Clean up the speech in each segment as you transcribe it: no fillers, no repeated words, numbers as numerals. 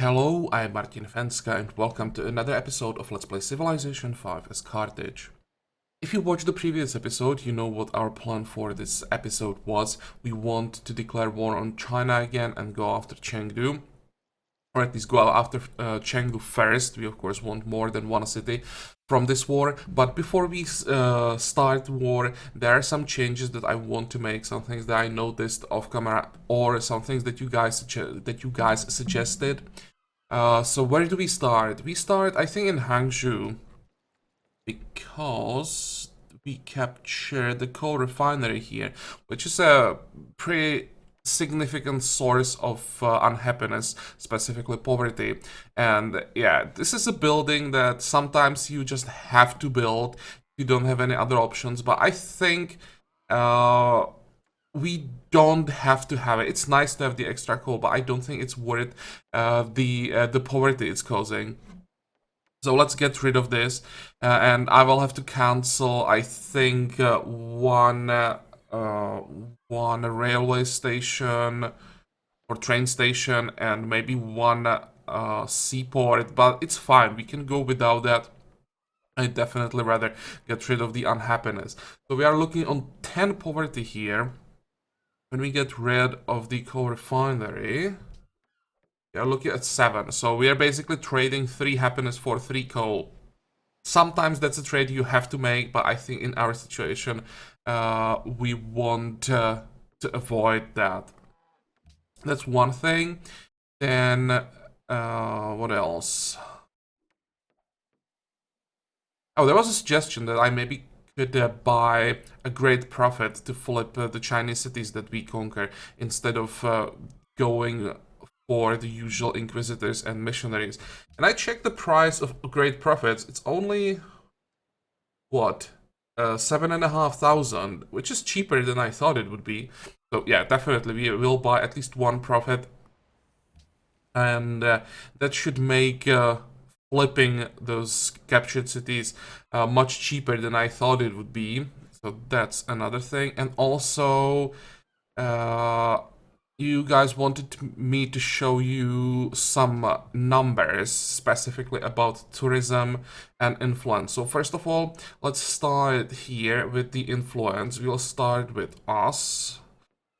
Hello, I'm Martin Fencka and welcome to another episode of Let's Play Civilization 5 as Carthage. If you watched the previous episode, you know what our plan for this episode was. We want to declare war on China again and go after Chengdu. Or at least go after Chengdu first. We of course want more than one city from this war. But before we start war, there are some changes that I want to make, some things that I noticed off camera, or some things that you guys suggested. So where do we start? We start, I think, in Hangzhou, because we captured the coal refinery here, which is a pretty significant source of unhappiness, specifically poverty. And yeah, this is a building that sometimes you just have to build. You don't have any other options, but I think we don't have to have it. It's nice to have the extra coal, but I don't think it's worth the poverty it's causing. So let's get rid of this, and I will have to cancel, I think, one railway station or train station and maybe one seaport, but it's fine. We can go without that. I'd definitely rather get rid of the unhappiness. So we are looking on 10 poverty here. When we get rid of the coal refinery, we are looking at 7. So we are basically trading 3 happiness for 3 coal. Sometimes that's a trade you have to make, but I think in our situation, we want to avoid that. That's one thing. Then, what else? Oh, there was a suggestion that I maybe could buy a great profit to flip the Chinese cities that we conquer instead of going for the usual inquisitors and missionaries. And I checked the price of great profits. It's only what, 7,500, which is cheaper than I thought it would be. So yeah, definitely we will buy at least one profit, and that should make flipping those captured cities much cheaper than I thought it would be. So that's another thing. And also, you guys wanted me to show you some numbers, specifically about tourism and influence. So first of all, let's start here with the influence. We'll start with us.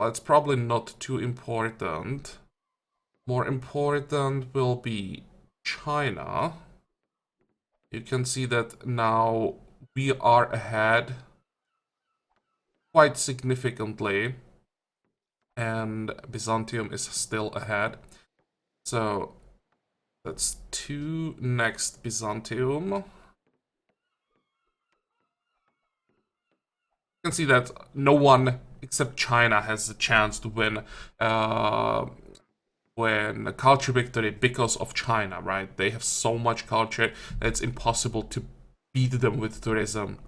Well, it's probably not too important. More important will be China. You can see that now we are ahead quite significantly, and Byzantium is still ahead. So that's 2, next Byzantium. You can see that no one except China has a chance to win when a culture victory because of China, right? They have so much culture that it's impossible to beat them with tourism.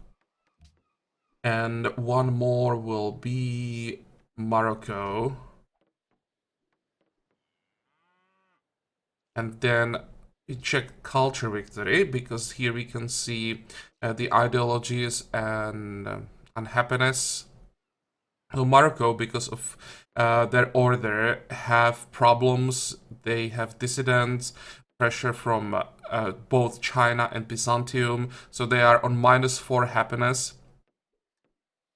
And one more will be Morocco. And then we check culture victory, because here we can see the ideologies and unhappiness. So Morocco, because of their order, have problems. They have dissidents, pressure from both China and Byzantium. So they are on -4 happiness.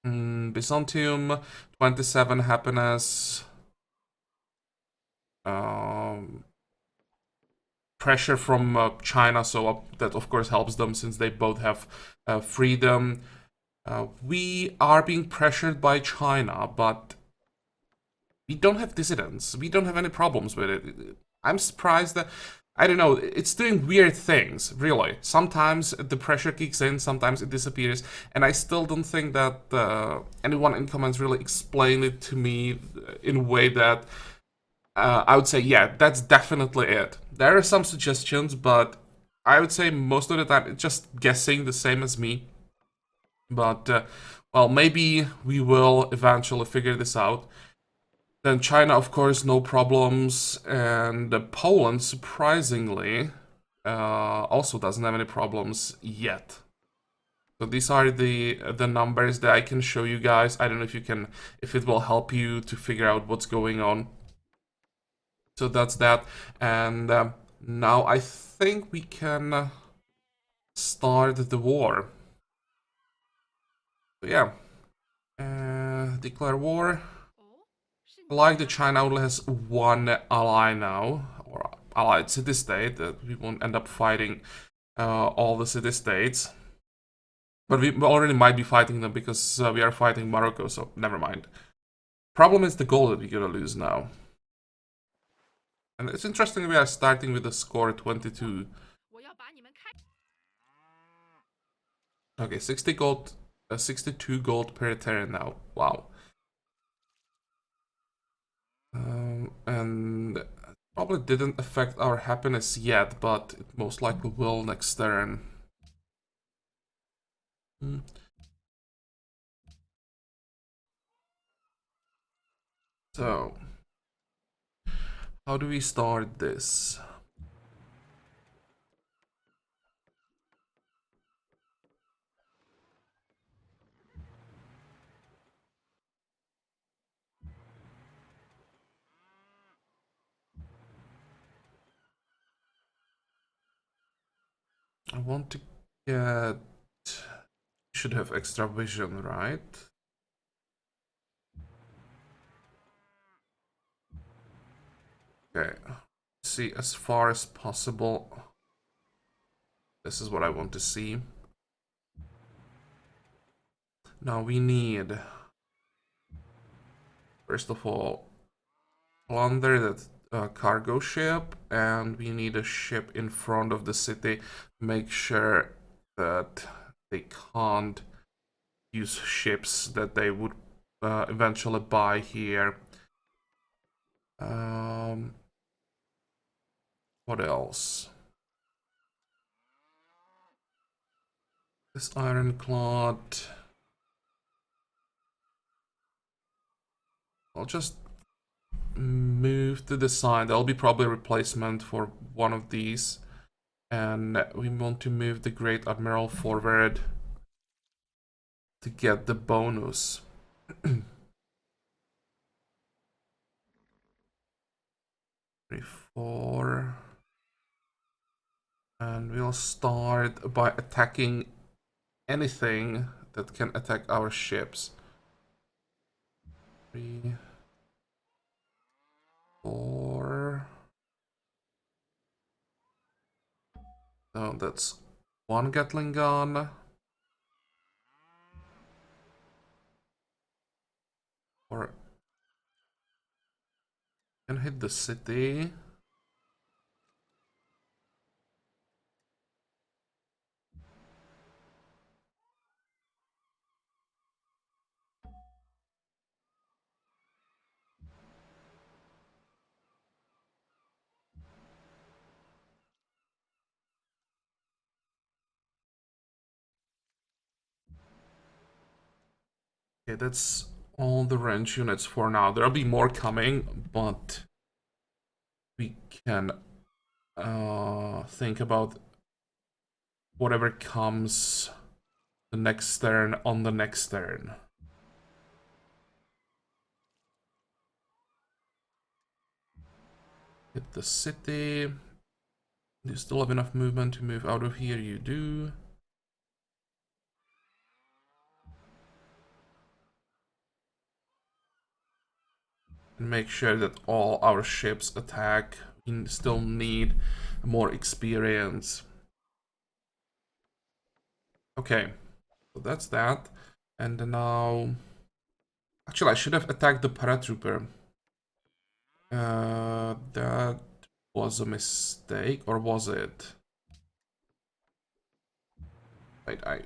Byzantium, 27 happiness. Pressure from China, so that of course helps them since they both have freedom. We are being pressured by China, but we don't have dissidents. We don't have any problems with it. I'm surprised that, I don't know, it's doing weird things, really. Sometimes the pressure kicks in, sometimes it disappears, and I still don't think that anyone in comments really explained it to me in a way that I would say, yeah, that's definitely it. There are some suggestions, but I would say most of the time it's just guessing, the same as me. But, well, maybe we will eventually figure this out. Then China, of course, no problems. And Poland, surprisingly, also doesn't have any problems yet. So these are the numbers that I can show you guys. I don't know if it will help you to figure out what's going on. So that's that. And Now I think we can start the war. So yeah, declare war. I like that China only has one ally now, or allied city-state, that we won't end up fighting all the city-states. But we already might be fighting them because we are fighting Morocco, so never mind. Problem is the goal that we're gonna lose now. And it's interesting we are starting with a score 22. Okay, 60 gold, 62 gold per turn now. Wow. And probably didn't affect our happiness yet, but it most likely will next turn. Hmm. So, how do we start this? I want to get... Should have extra vision, right? Okay. See as far as possible. This is what I want to see. Now we need, first of all, plunder that cargo ship, and we need a ship in front of the city. Make sure that they can't use ships that they would eventually buy here. What else? This ironclad. I'll just move to the side. There'll be probably a replacement for one of these. And we want to move the Great Admiral forward to get the bonus. 3, 4. And we'll start by attacking anything that can attack our ships. 3, 4. So that's one Gatling gun. Or can hit the city. Okay, that's all the range units for now. There'll be more coming, but we can think about whatever comes the next turn on the next turn. Hit the city. Do you still have enough movement to move out of here? You do. And make sure that all our ships attack. We still need more experience. Okay, so that's that. And now... Actually, I should have attacked the paratrooper. That was a mistake, or was it? Wait, I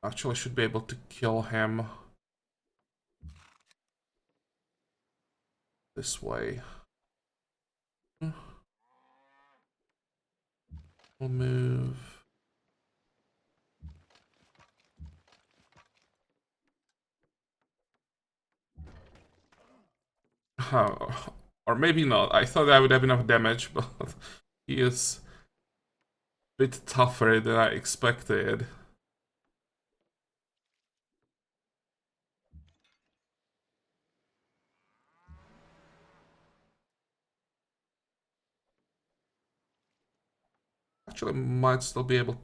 actually should be able to kill him this way. We'll move. Oh, or maybe not. I thought I would have enough damage, but he is a bit tougher than I expected. actually might still be able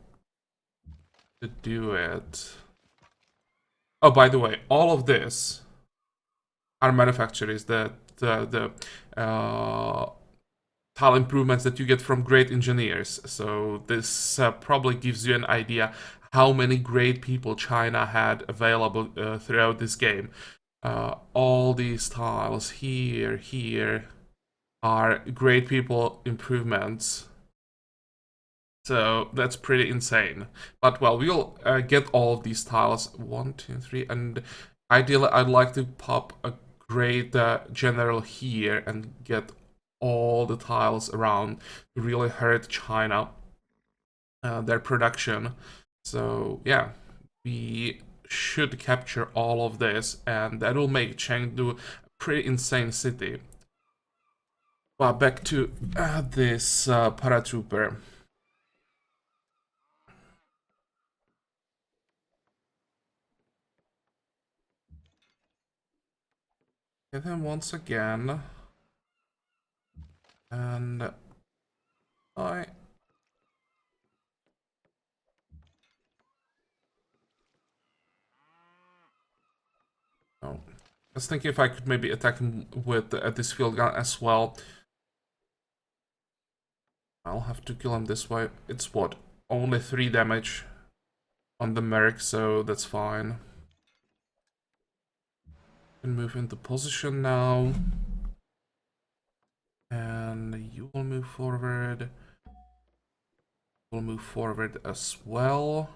to do it. Oh, by the way, all of this are manufacturers that the tile improvements that you get from great engineers. So this probably gives you an idea how many great people China had available throughout this game. All these tiles here are great people improvements. So that's pretty insane. But well, we'll get all of these tiles. 1, 2, 3, and ideally I'd like to pop a great general here and get all the tiles around to really hurt China, their production. So yeah, we should capture all of this, and that will make Chengdu a pretty insane city. Well, back to this paratrooper. Hit him once again. And I... Oh. I was thinking if I could maybe attack him with this field gun as well. I'll have to kill him this way. It's what? Only 3 damage on the Merc, so that's fine. Can move into position now. And you will move forward. We'll move forward as well.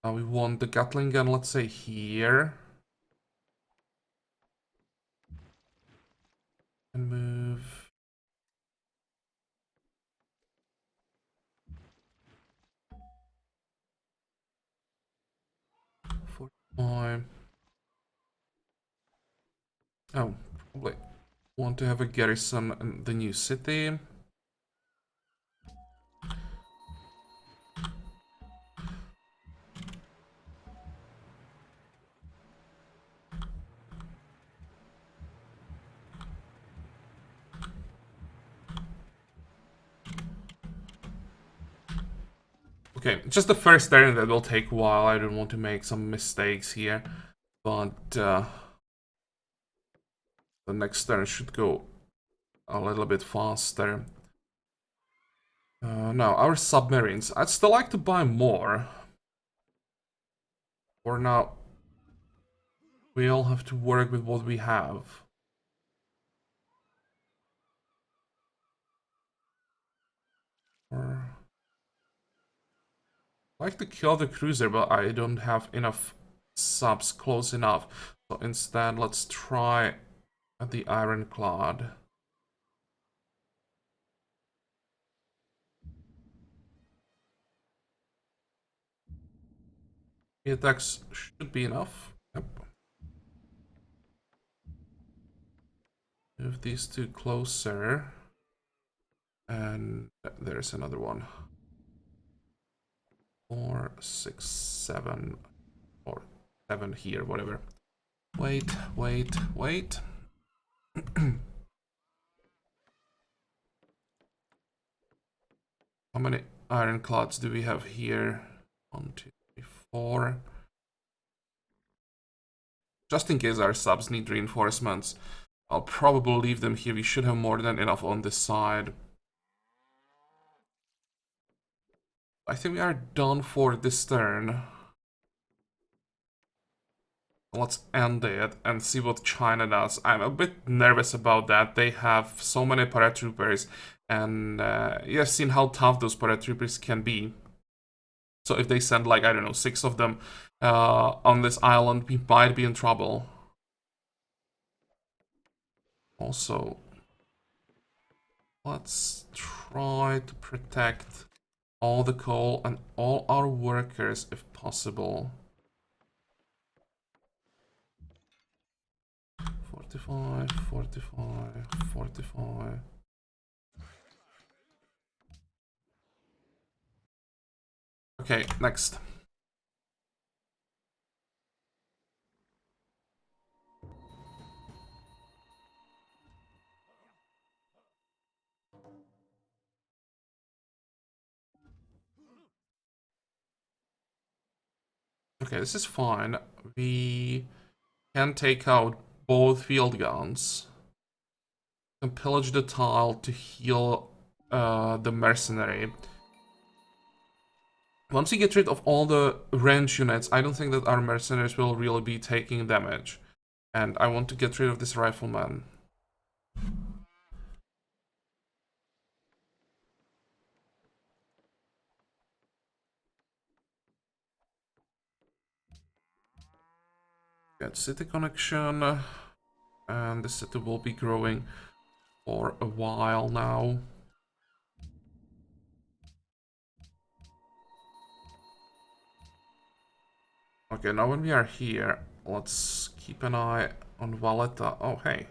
Now we want the Gatling gun, let's say here. And move. Oh, probably want to have a garrison in the new city. Okay, just the first turn that will take a while. I don't want to make some mistakes here. But the next turn should go a little bit faster. Now, our submarines. I'd still like to buy more. For now, we all have to work with what we have. Or... I'd like to kill the cruiser, but I don't have enough subs close enough. So instead, let's try the Ironclad. The attacks should be enough. Yep. Move these 2 closer. And there's another one. 4, 6, 7, or 7 here, whatever. Wait. How many ironclads do we have here? 1, 2, 3, 4. Just in case our subs need reinforcements, I'll probably leave them here. We should have more than enough on this side. I think we are done for this turn. Let's end it and see what China does. I'm a bit nervous about that. They have so many paratroopers, and you have seen how tough those paratroopers can be. So if they send, like, I don't know, 6 of them on this island, we might be in trouble. Also, let's try to protect all the coal and all our workers if possible. 45, 45, 45. Okay, next. Okay, this is fine. We can take out both field guns and pillage the tile to heal the mercenary. Once we get rid of all the range units, I don't think that our mercenaries will really be taking damage. And I want to get rid of this rifleman. Get city connection. And the city will be growing for a while now. Okay, now when we are here, let's keep an eye on Valletta. Oh, hey.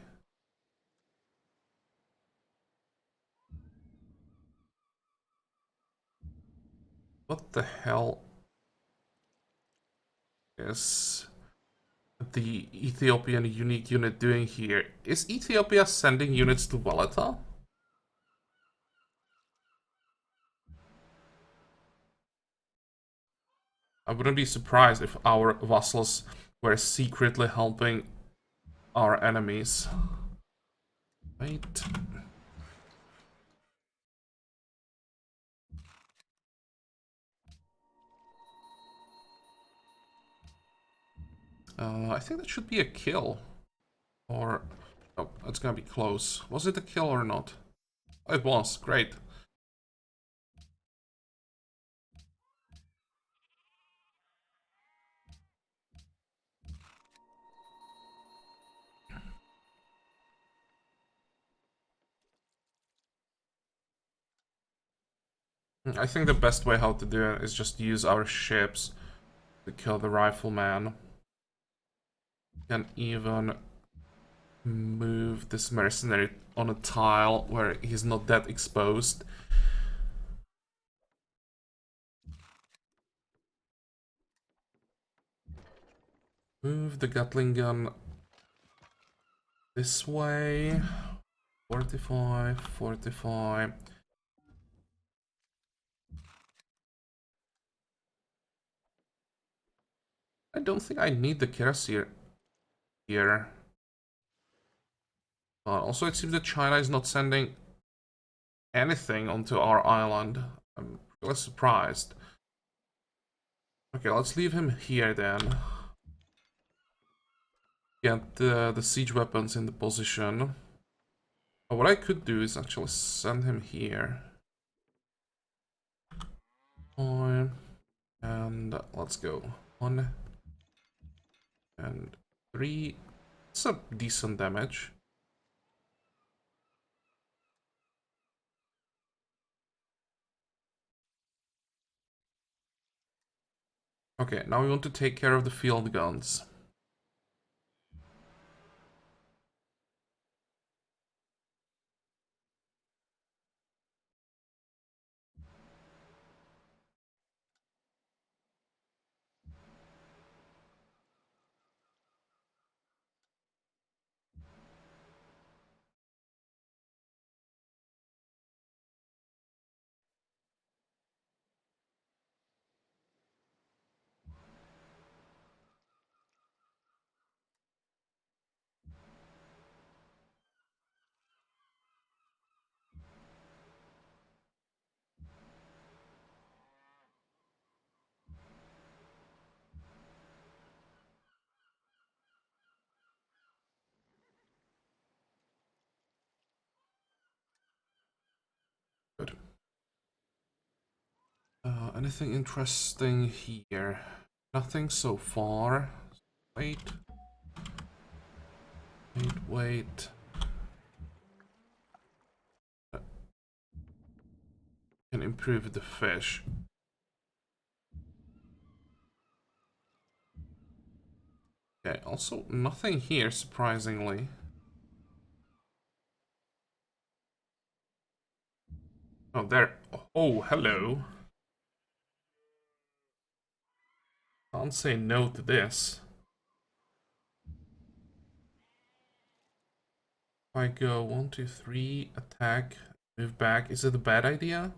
What the hell is the Ethiopian unique unit doing here? Is Ethiopia sending units to Valletta? I wouldn't be surprised if our vassals were secretly helping our enemies. Wait. I think that should be a kill. Or... oh, it's gonna be close. Was it a kill or not? It was. Great. I think the best way how to do it is just use our ships to kill the rifleman. Can even move this mercenary on a tile where he's not that exposed. Move the Gatling gun this way. 45, 45. I don't think I need the cuirassier here. Also, it seems that China is not sending anything onto our island. I'm really surprised. Okay, let's leave him here then. Get the siege weapons in the position. But what I could do is actually send him here. Fine. And let's go. 1 and 3. It's a decent damage. Okay, now we want to take care of the field guns. Good. Anything interesting here? Nothing so far. Wait. Wait. Can improve the fish. Okay, also nothing here, surprisingly. Oh, there. Oh, hello. Can't say no to this. If I go 1, 2, 3, attack, move back, is it a bad idea?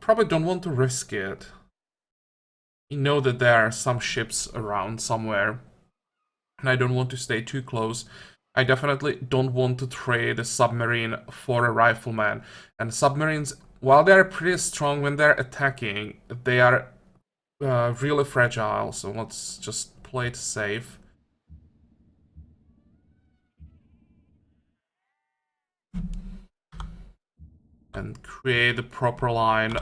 probably don't want to risk it. You know that there are some ships around somewhere, and I don't want to stay too close. I definitely don't want to trade a submarine for a rifleman. And submarines, while they're pretty strong when they're attacking, they are really fragile, so let's just play it safe. And create a proper line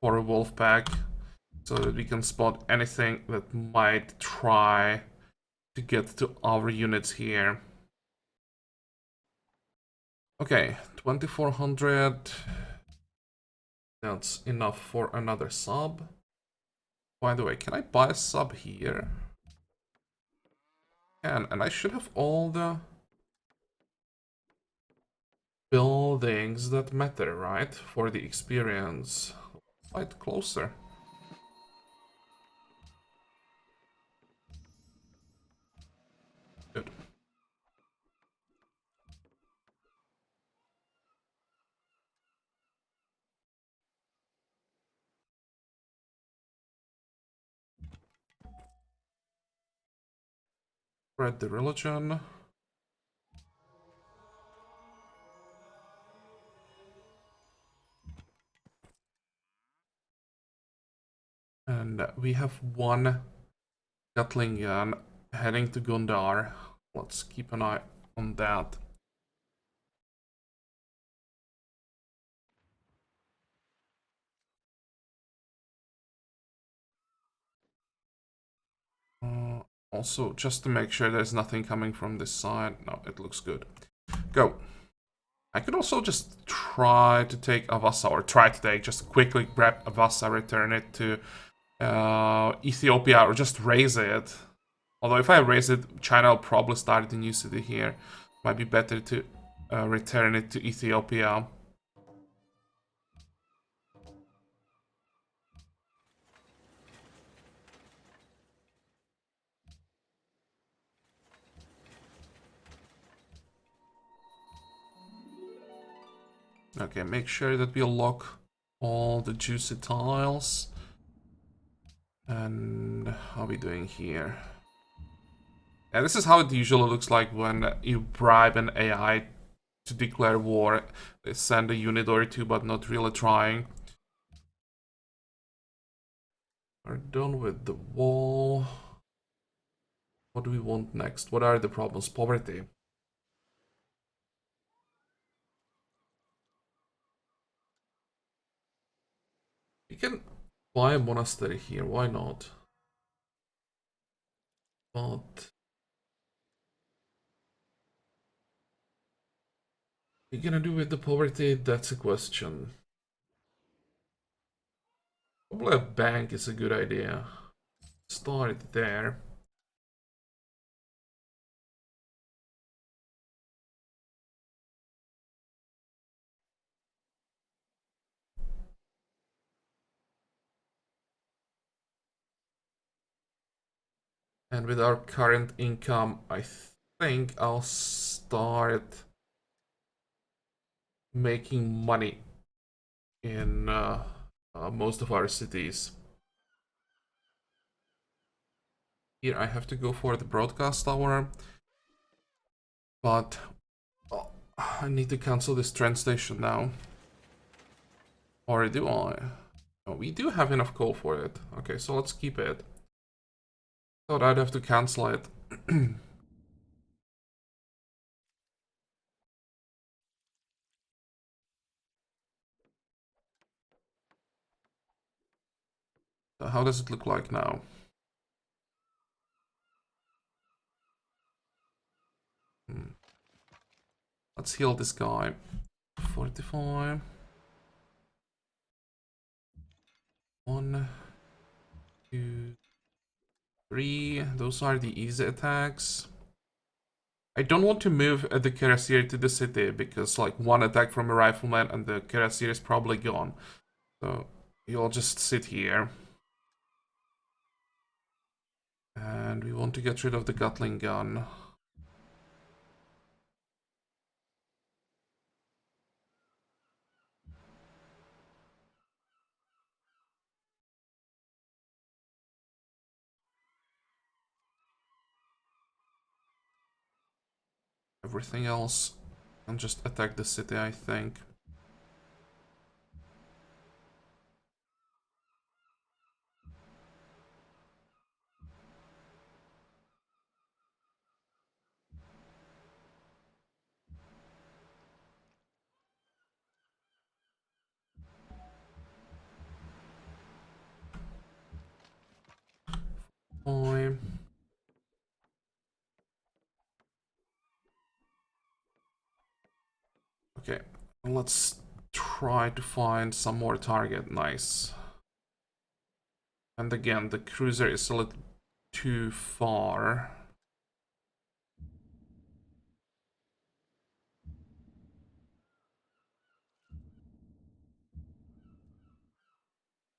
for a wolf pack so that we can spot anything that might try to get to our units here. Okay, 2400. That's enough for another sub. By the way, can I buy a sub here? And I should have all the buildings that matter, right? For the experience. Quite closer. Good. Spread the religion. And we have one Gatling gun heading to Gondar. Let's keep an eye on that. Also, just to make sure there's nothing coming from this side. No, it looks good. Go. I could also just try to take Avassa, or just quickly grab Avassa, return it to Ethiopia, or just raise it. Although if I raise it, China will probably start a new city here. Might be better to return it to Ethiopia. Okay, make sure that we lock all the juicy tiles. And how are we doing here? And this is how it usually looks like when you bribe an AI to declare war. They send a unit or two, but not really trying. We're done with the wall. What do we want next? What are the problems? Poverty. We can buy a monastery here, why not? But what are you gonna do with the poverty? That's a question. Probably a bank is a good idea. Start there. And with our current income, I think I'll start making money in most of our cities. Here I have to go for the broadcast tower, but I need to cancel this train station now. Or do I? Oh, we do have enough coal for it. Okay, so let's keep it. Thought I'd have to cancel it. So how does it look like now? Let's heal this guy. 45. 1, 2, 3. Those are the easy attacks. I don't want to move the cuirassier to the city because like one attack from a rifleman and the cuirassier is probably gone. So you'll just sit here. And we want to get rid of the Gatling gun. everything else and just attack the city, I think. Fine. Okay, let's try to find some more target. Nice. And again, the cruiser is a little too far.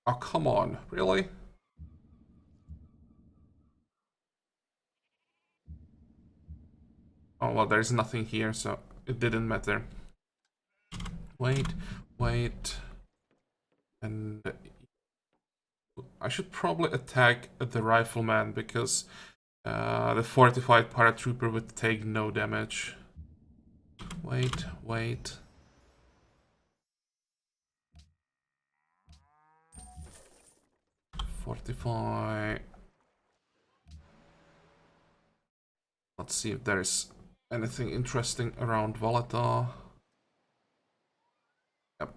Oh, come on. Really? Oh, well, there's nothing here, so it didn't matter. Wait, wait. And I should probably attack the rifleman because the fortified paratrooper would take no damage. Wait, wait. Fortify. Let's see if there's anything interesting around Valeta. Yep.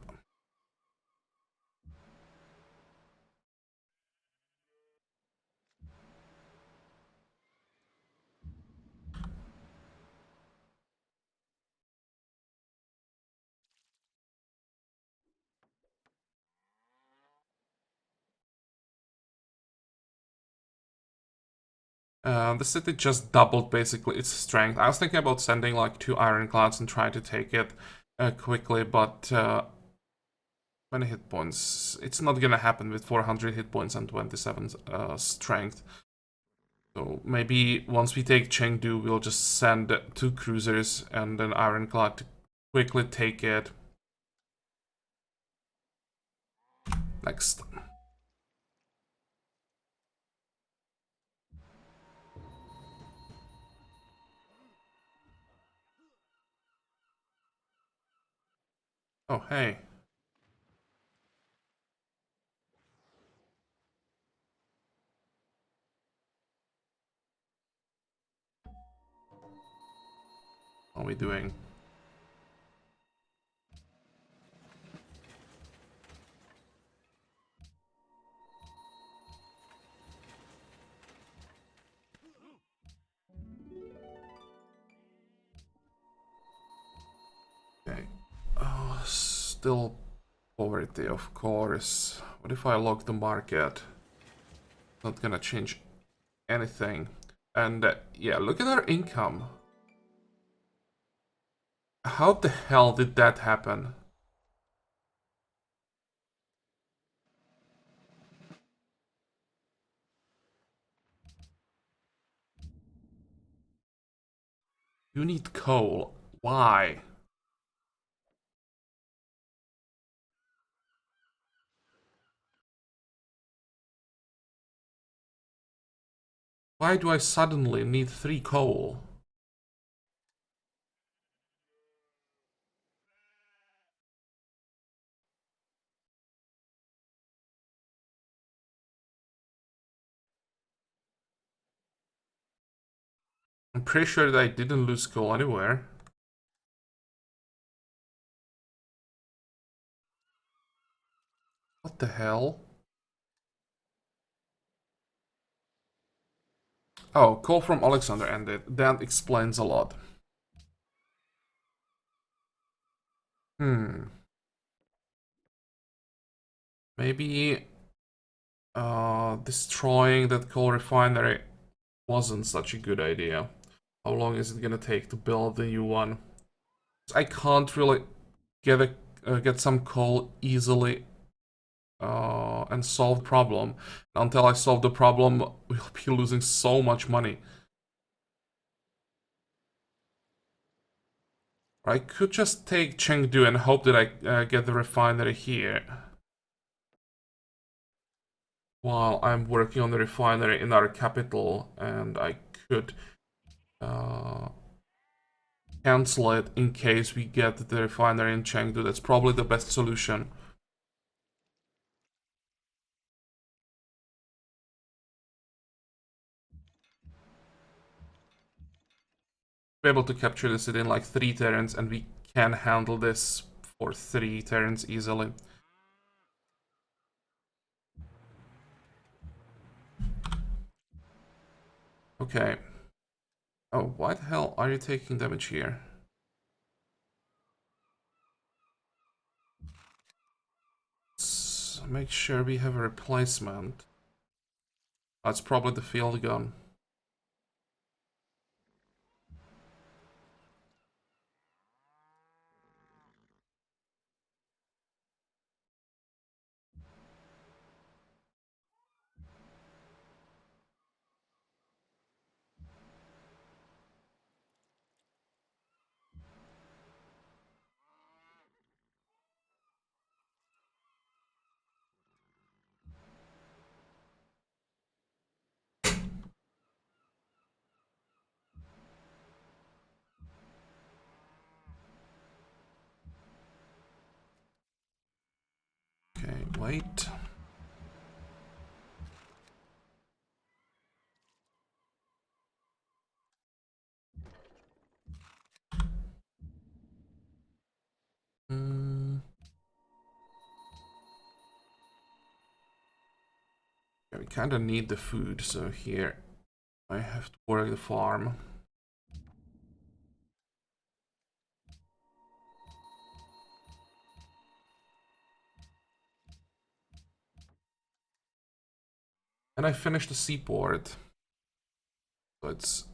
The city just doubled basically its strength. I was thinking about sending like 2 ironclads and trying to take it quickly, but many hit points. It's not gonna happen with 400 hit points and 27 strength. So maybe once we take Chengdu, we'll just send 2 cruisers and an ironclad to quickly take it. Next. Oh, hey. How are we doing? Okay. Oh, still poverty, of course. What if I lock the market? Not gonna change anything. And yeah, look at our income. How the hell did that happen? You need coal. Why? Why do I suddenly need 3 coal? I'm pretty sure that I didn't lose coal anywhere. What the hell? Oh, call from Alexander ended. That explains a lot. Maybe destroying that coal refinery wasn't such a good idea. How long is it gonna take to build the new one? I can't really get some coal easily and solve the problem. Until I solve the problem, we'll be losing so much money. I could just take Chengdu and hope that I get the refinery here. While I'm working on the refinery in our capital, and I could cancel it in case we get the refinery in Chengdu. That's probably the best solution. We're able to capture the city in like 3 turns, and we can handle this for 3 turns easily. Okay. Oh, why the hell are you taking damage here? Let's make sure we have a replacement. That's probably the field gun. Okay, wait. Yeah, we kind of need the food, so here I have to work the farm. And I finished the seaport. So it's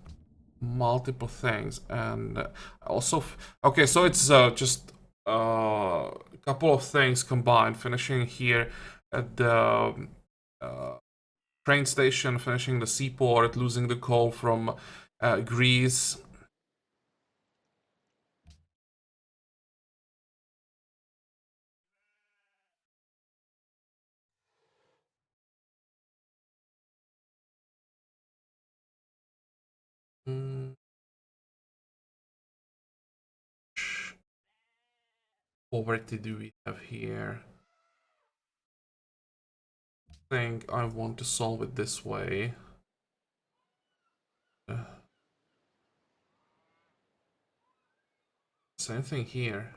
multiple things, and also okay, so it's just a couple of things combined. Finishing here at the train station, finishing the seaport, losing the coal from Greece. Mm. Poverty do we have here? I think I want to solve it this way. Same thing here.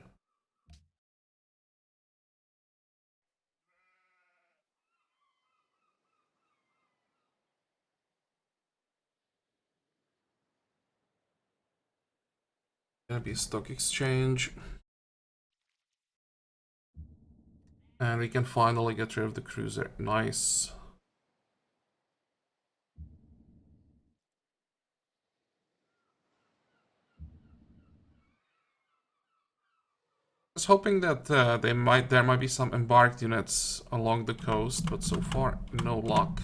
Gonna be a stock exchange. And we can finally get rid of the cruiser. Nice. I was hoping that there might be some embarked units along the coast, but so far no luck.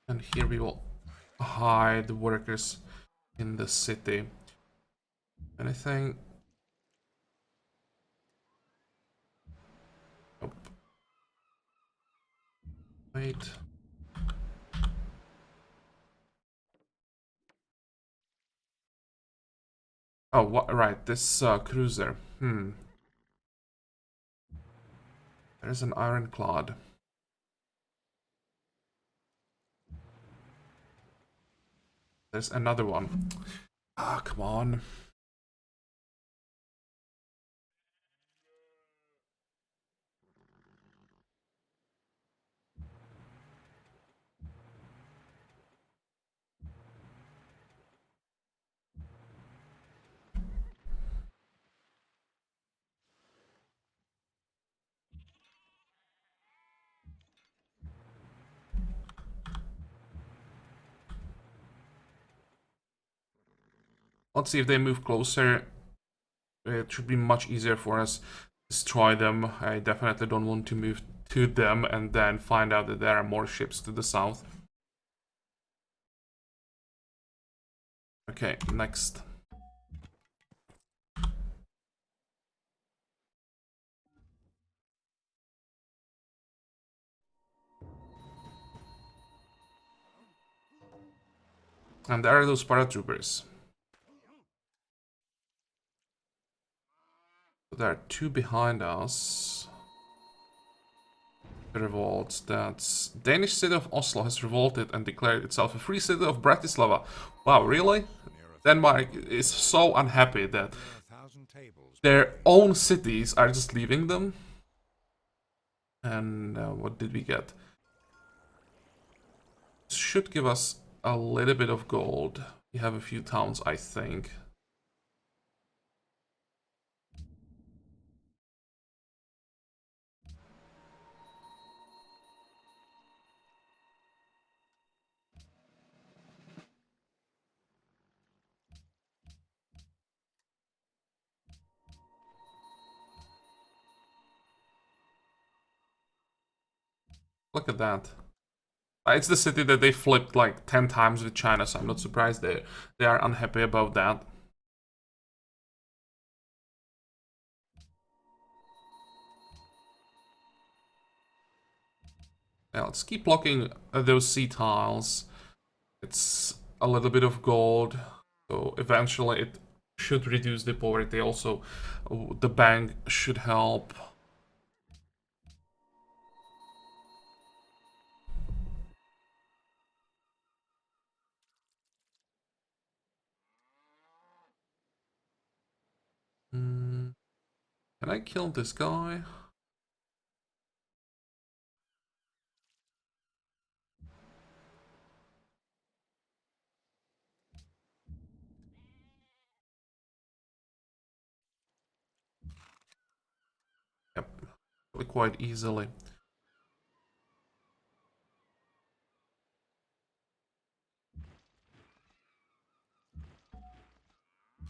And here we will hide the workers in the city. Anything? Nope. Wait. Oh, what? Right, this cruiser. There's an ironclad. There's another one. Ah, come on. Let's see if they move closer. It should be much easier for us to destroy them. I definitely don't want to move to them and then find out that there are more ships to the south. Okay, next. And there are those paratroopers. There are two behind us. Revolts. That's Danish city of Oslo has revolted and declared itself a free city of Bratislava. Wow, really? Denmark is so unhappy that their own cities are just leaving them. And what did we get? Should give us a little bit of gold. We have a few towns, I think. Look at that. It's the city that they flipped like 10 times with China, so I'm not surprised they are unhappy about that. Yeah, let's keep blocking those sea tiles. It's a little bit of gold, so eventually it should reduce the poverty. Also, the bank should help. Can I kill this guy? Yep, quite easily.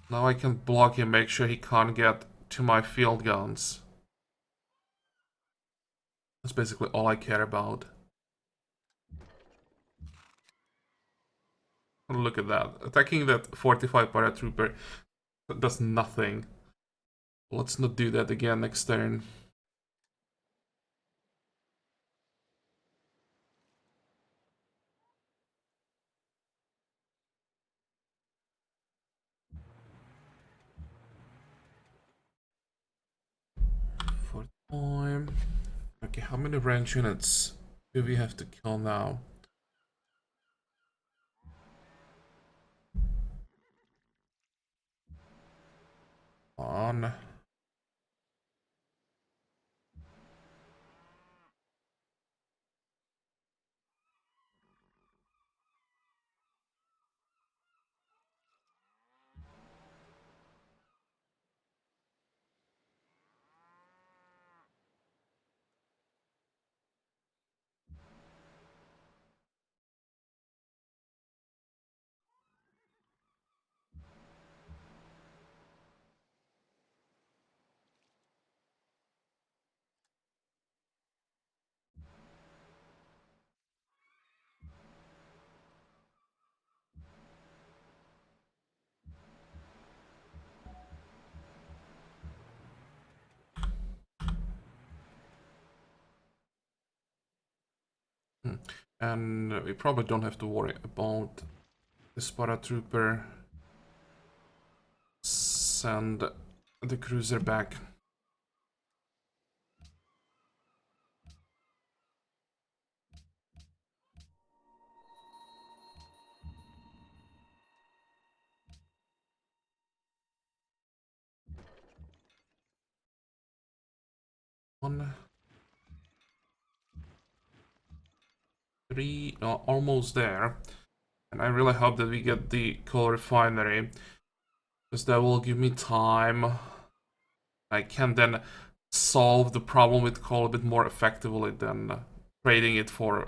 Now I can block him, make sure he can't get to my field guns. That's basically all I care about. Look at that. Attacking that 45 paratrooper does nothing. Let's not do that again next turn. For time. Okay, how many range units do we have to kill now? On. And we probably don't have to worry about this paratrooper. Send the cruiser back. One, three, almost there. And I really hope that we get the coal refinery, because that will give me time. I can then solve the problem with coal a bit more effectively than trading it for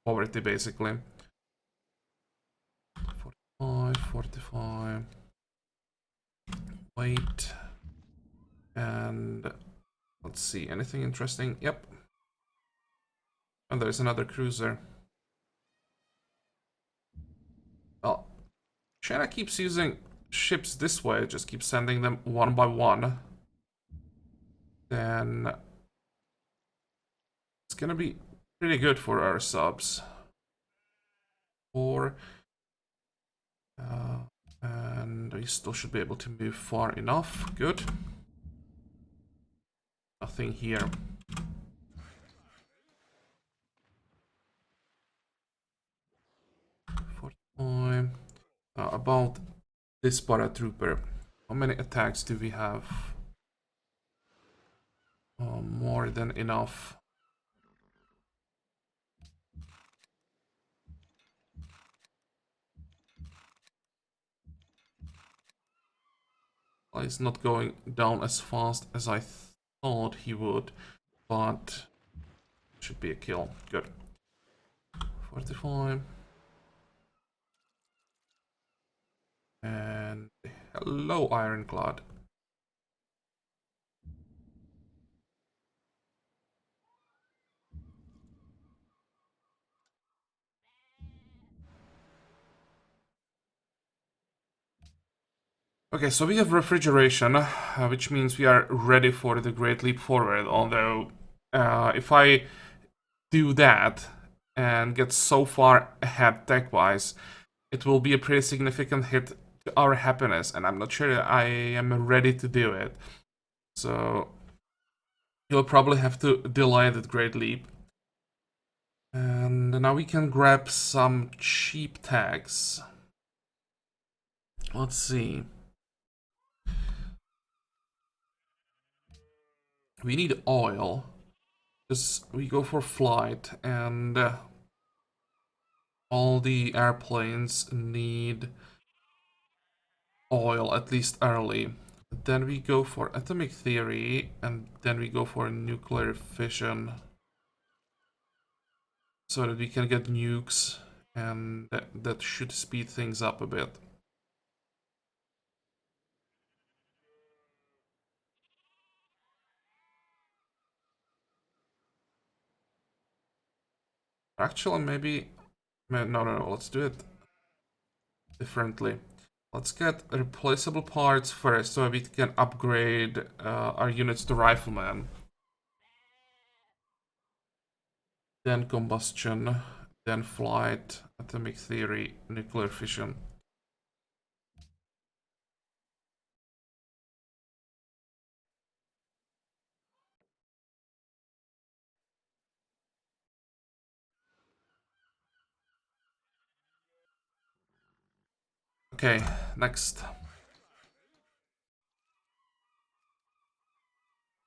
poverty, basically. 45, 45. Wait. And let's see, anything interesting? Yep. And there's another cruiser. Well, China keeps using ships this way, just keep sending them one by one. Then it's gonna be pretty good for our subs. Four. And we still should be able to move far enough. Good. Nothing here. About this paratrooper. How many attacks do we have? More than enough. Well, he's not going down as fast as I thought he would, but should be a kill. Good. 45. And hello, Ironclad. Okay, so we have refrigeration, which means we are ready for the Great Leap Forward, although if I do that and get so far ahead tech-wise, it will be a pretty significant hit to our happiness, and I'm not sure I am ready to do it. So you'll probably have to delay that Great Leap. And now we can grab some cheap tags. Let's see. We need oil. Because we go for flight, and all the airplanes need oil, at least early. Then we go for atomic theory, and then we go for nuclear fission. So that we can get nukes, and that should speed things up a bit. Actually, maybe... No, let's do it differently. Let's get replaceable parts first, so we can upgrade our units to riflemen. Then combustion, then flight, atomic theory, nuclear fission. Okay, next.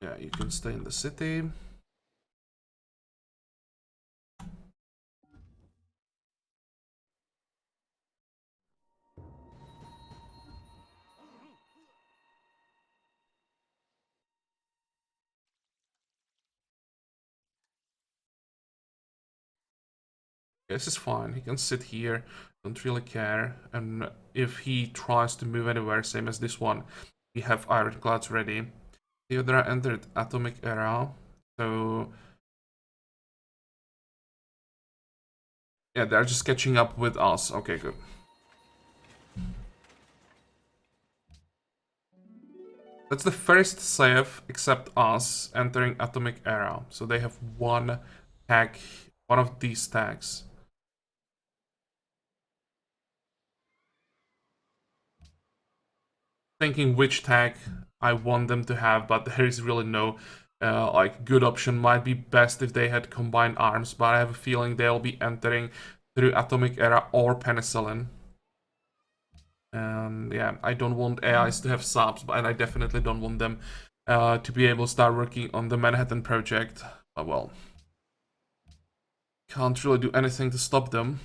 Yeah, you can stay in the city. This is fine, he can sit here, don't really care. And if he tries to move anywhere, same as this one, we have ironclads ready. Theodora entered atomic era, so... Yeah, they're just catching up with us. Okay, good. That's the first save, except us, entering atomic era. So they have one tag, one of these tags. Thinking which tag I want them to have, but there is really no like good option. Might be best if they had combined arms, but I have a feeling they'll be entering through atomic era or penicillin. And yeah, I don't want AIs to have subs, and I definitely don't want them to be able to start working on the Manhattan Project. Well, can't really do anything to stop them.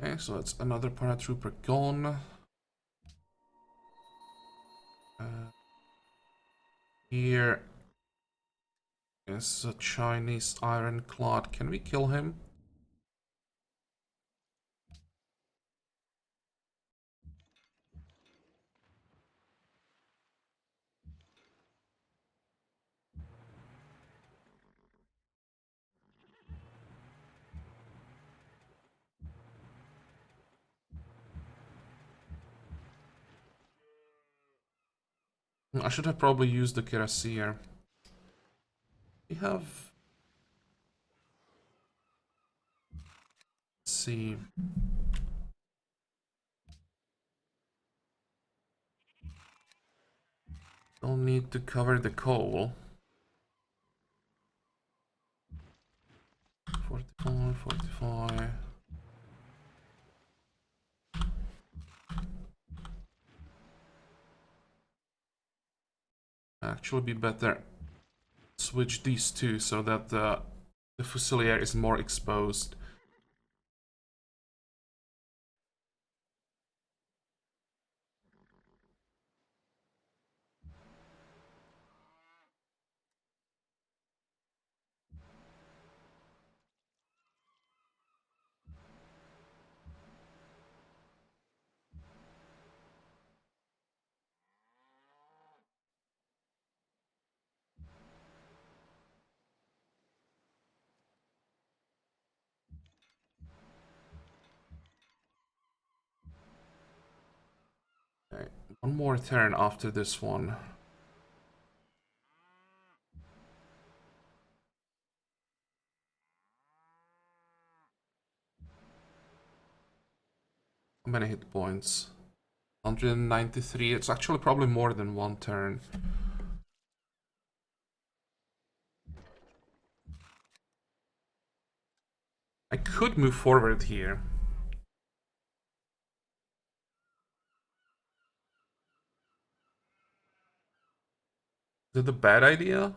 Okay, so that's another paratrooper gone. Here is a Chinese ironclad. Can we kill him? I should have probably used the Cuirassier. We have... Let's see. Don't need to cover the coal. 45, 45. Actually be better switch these two so that the Fusilier is more exposed. Okay, one more turn after this one. How many hit points? 193. It's actually probably more than one turn. I could move forward here. Is it a bad idea?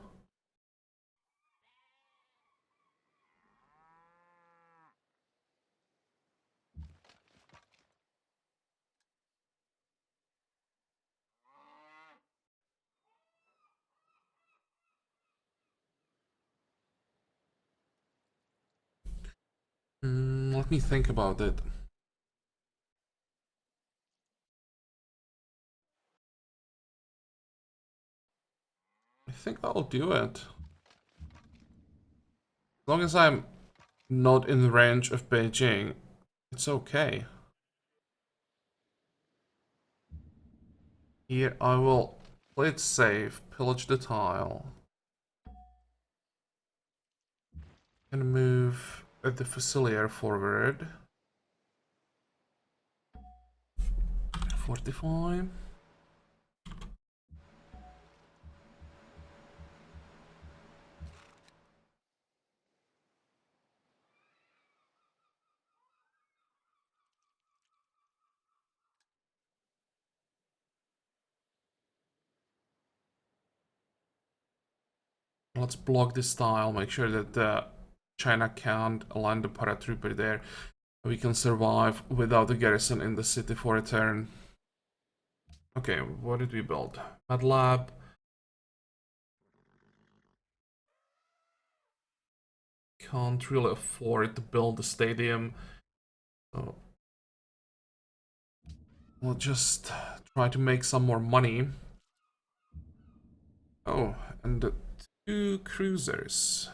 Let me think about it. I think I'll do it. As long as I'm not in range of Beijing, it's okay. Here I will play it safe, pillage the tile. And move the Fusilier forward. 45. Let's block this tile, make sure that China can't land the paratrooper there. We can survive without the garrison in the city for a turn. Okay, what did we build? Med lab. Can't really afford to build the stadium. So we'll just try to make some more money. Oh, and the 2 cruisers.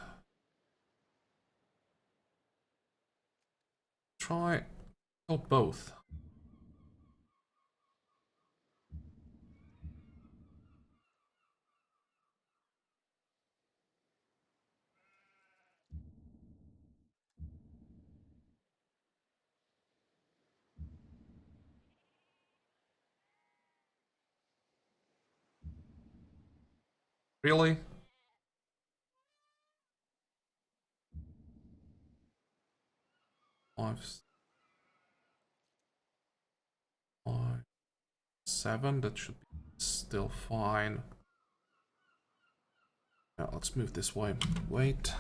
Try both. Really? 5, 5, 7. That should be still fine. Yeah, let's move this way. Wait.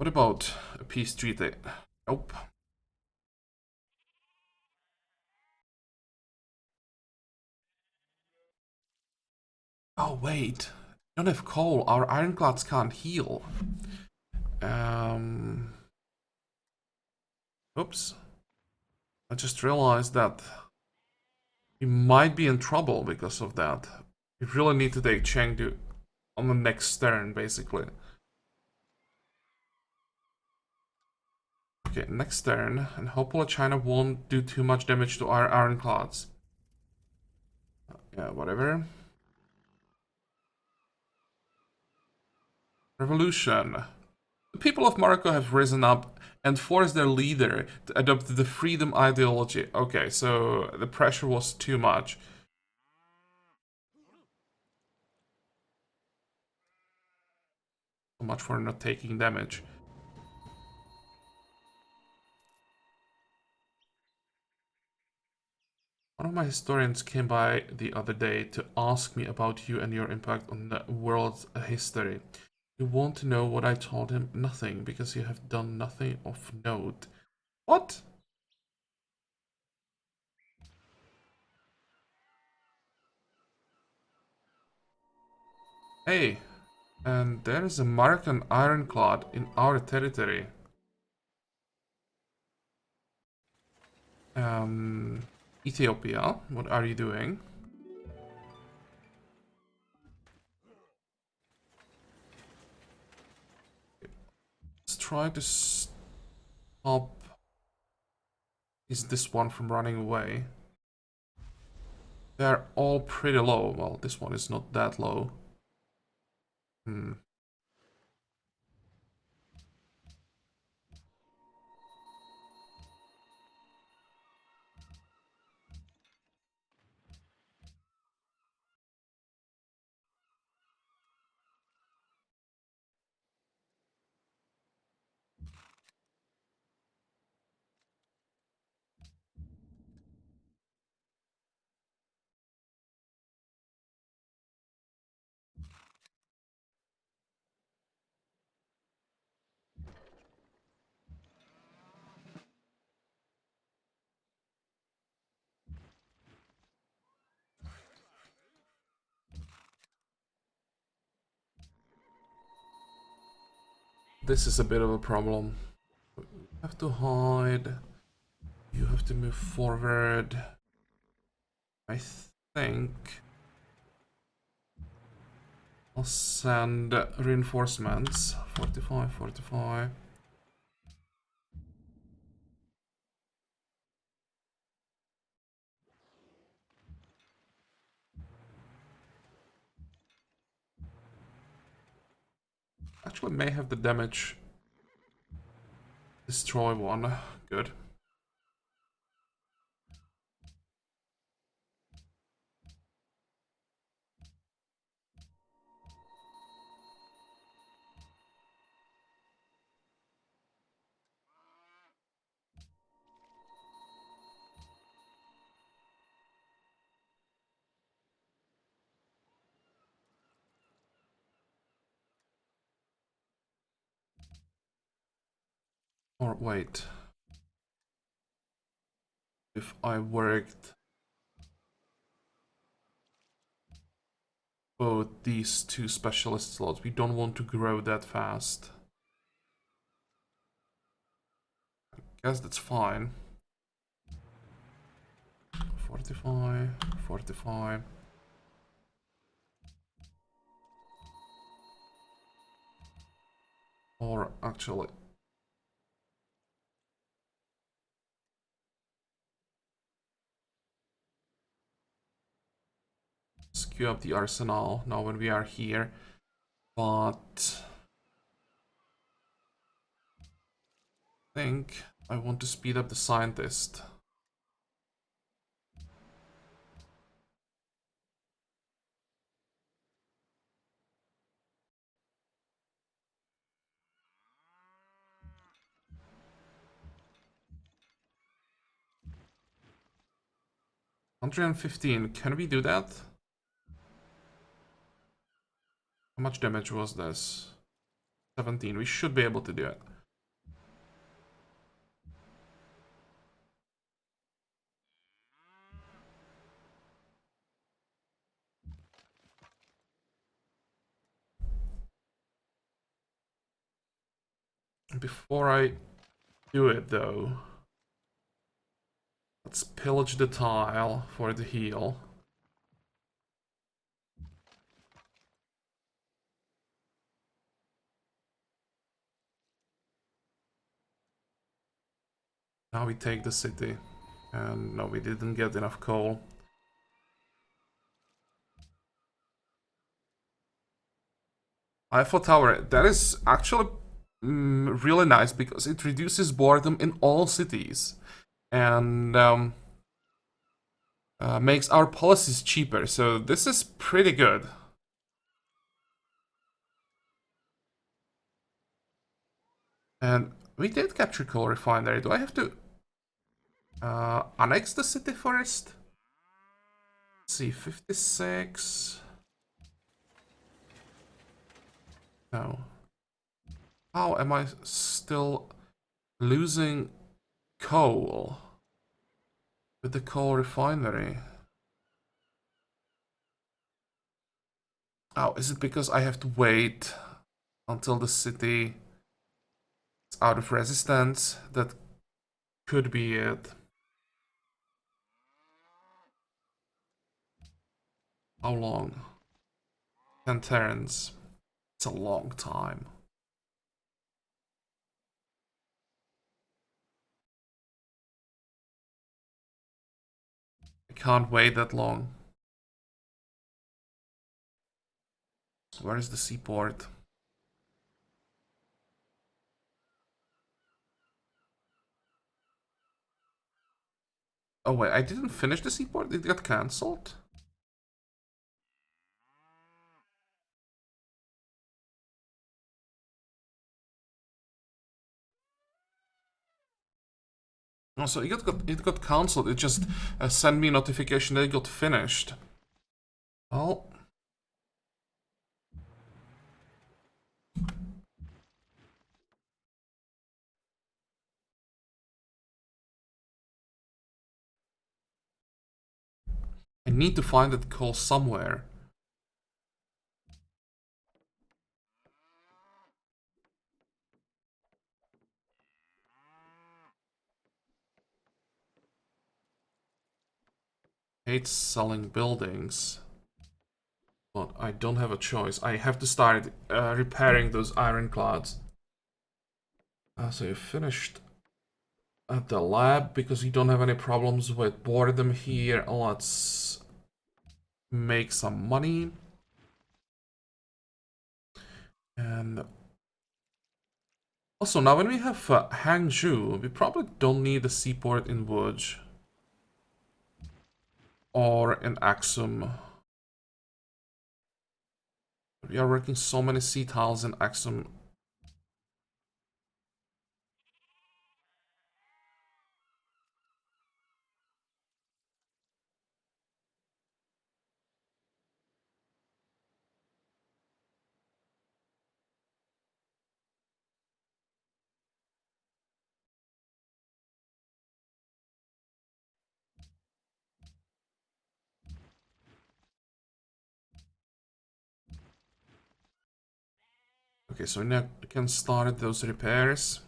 What about a peace treaty? Nope. Oh, wait. We don't have coal. Our ironclads can't heal. Oops. I just realized that we might be in trouble because of that. We really need to take Chengdu on the next turn, basically. Okay, next turn, and hopefully China won't do too much damage to our ironclads. Yeah, whatever. Revolution. The people of Morocco have risen up and forced their leader to adopt the freedom ideology. Okay, so the pressure was too much. So much for not taking damage. One of my historians came by the other day to ask me about you and your impact on the world's history. You want to know what I told him? Nothing, because you have done nothing of note. What? Hey, and there is a Moroccan ironclad in our territory. Ethiopia, what are you doing? Let's try to stop. Is this one from running away? They're all pretty low. Well, this one is not that low. This is a bit of a problem. You have to hide. You have to move forward. I think I'll send reinforcements. 45, 45. Actually, may have the damage. Destroy one. Good. Or wait. If I worked both these two specialist slots, we don't want to grow that fast. Guess that's fine. 45, 45. Or actually, skew up the arsenal now when we are here. But I think I want to speed up the scientist. $115. Can we do that? How much damage was this? 17. We should be able to do it. Before I do it, though, let's pillage the tile for the heal. Now we take the city. And no, we didn't get enough coal. Eiffel Tower, that is actually really nice because it reduces boredom in all cities. And makes our policies cheaper. So this is pretty good. And we did capture coal refinery. Do I have to annex the city first? Let's see, 56. No. How am I still losing coal with the coal refinery? Oh, is it because I have to wait until the city is out of resistance? That could be it. How long? 10 turns. It's a long time. I can't wait that long. Where is the seaport? Oh wait, I didn't finish the seaport? It got cancelled? Oh, so it got cancelled. It just sent me a notification that it got finished. Well, I need to find that call somewhere. Hate selling buildings, but I don't have a choice. I have to start repairing those ironclads. So you finished at the lab because you don't have any problems with boredom here. Let's make some money. And also, now when we have Hangzhou, we probably don't need a seaport in Wuj or in Axum. We are working so many sea tiles in Axum. Okay, so now we can start those repairs.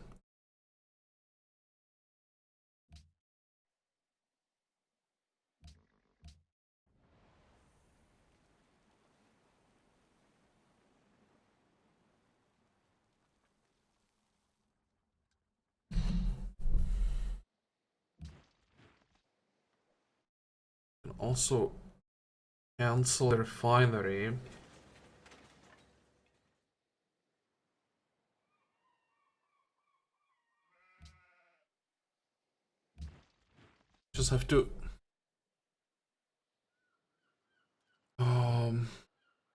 And also cancel the refinery. Just have to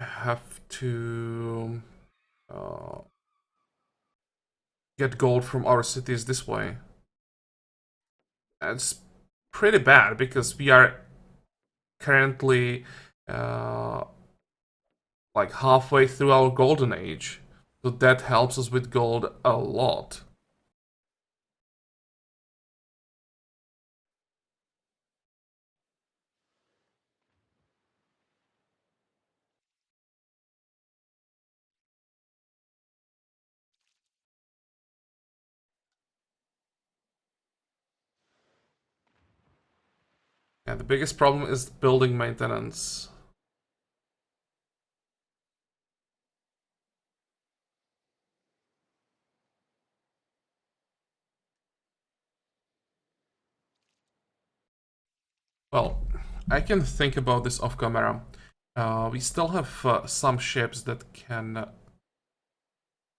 have to get gold from our cities this way. It's pretty bad because we are currently like halfway through our golden age. So that helps us with gold a lot. The biggest problem is building maintenance. Well, I can think about this off camera. We still have some ships that can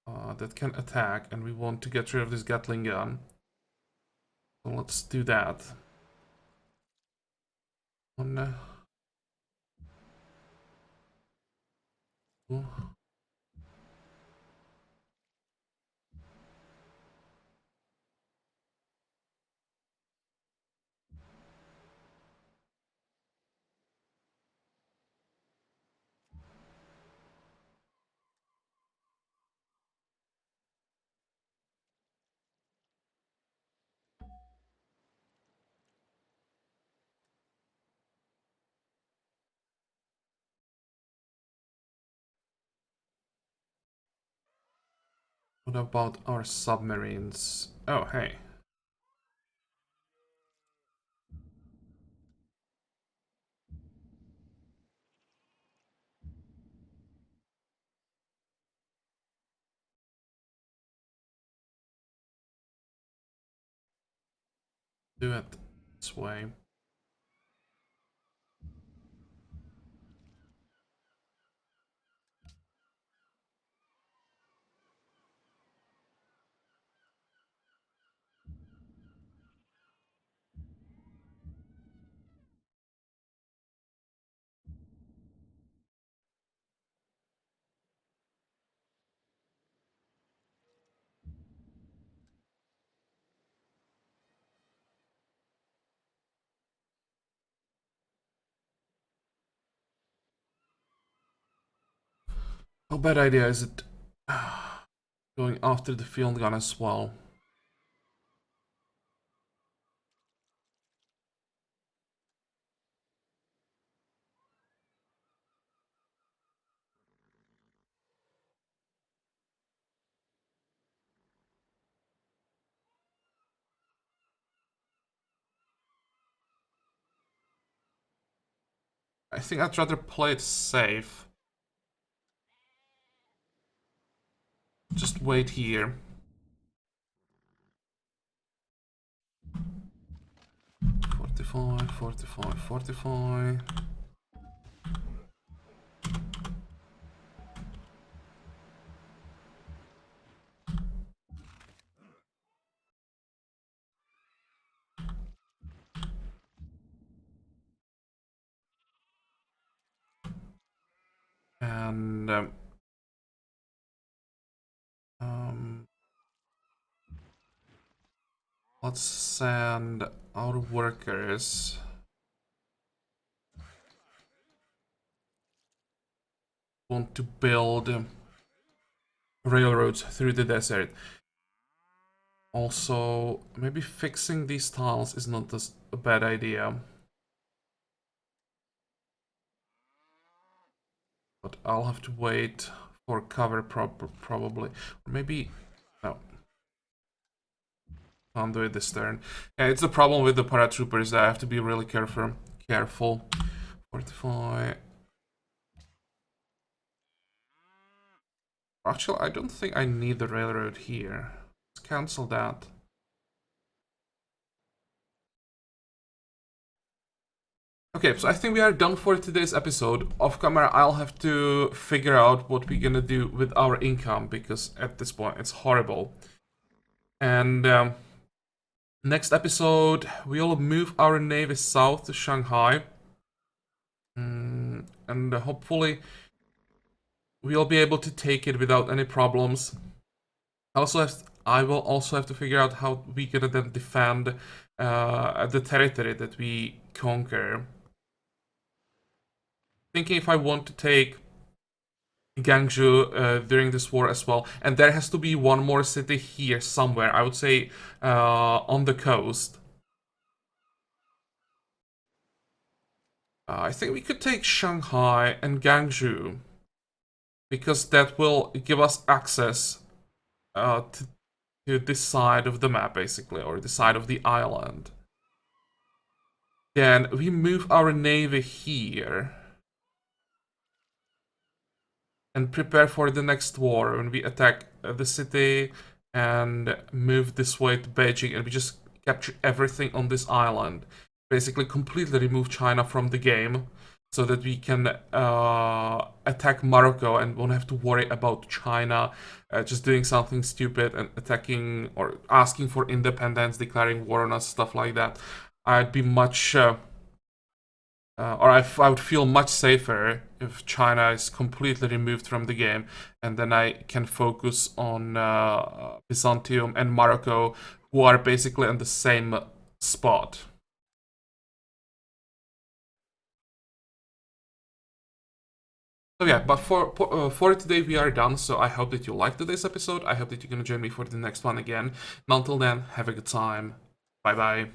attack, and we want to get rid of this Gatling gun. So let's do that. One, two. What about our submarines? Oh, hey. Do it this way. How bad idea is it going after the field gun as well? I think I'd rather play it safe. Just wait here. Fortify. And let's send our workers. Want to build railroads through the desert. Also, maybe fixing these tunnels is not a bad idea. But I'll have to wait for cover probably. Or maybe... no. Can't do it this turn. Yeah, it's the problem with the paratroopers that I have to be really careful. Fortify. Actually, I don't think I need the railroad here. Let's cancel that. Okay, so I think we are done for today's episode. Off camera, I'll have to figure out what we're gonna do with our income, because at this point it's horrible. And next episode, we'll move our navy south to Shanghai. And hopefully we'll be able to take it without any problems. I will also have to figure out how we can then defend the territory that we conquer. Thinking if I want to take Guangzhou during this war as well, and there has to be one more city here somewhere. I would say on the coast. I think we could take Shanghai and Guangzhou, because that will give us access to this side of the map, basically, or the side of the island. And we move our navy here and prepare for the next war when we attack the city and move this way to Beijing, and we just capture everything on this island. Basically completely remove China from the game so that we can attack Morocco and won't have to worry about China just doing something stupid and attacking or asking for independence, declaring war on us, stuff like that. I'd be much I would feel much safer if China is completely removed from the game, and then I can focus on Byzantium and Morocco, who are basically in the same spot. So yeah, but for today we are done. So I hope that you liked today's episode. I hope that you're gonna join me for the next one again. And until then, have a good time. Bye bye.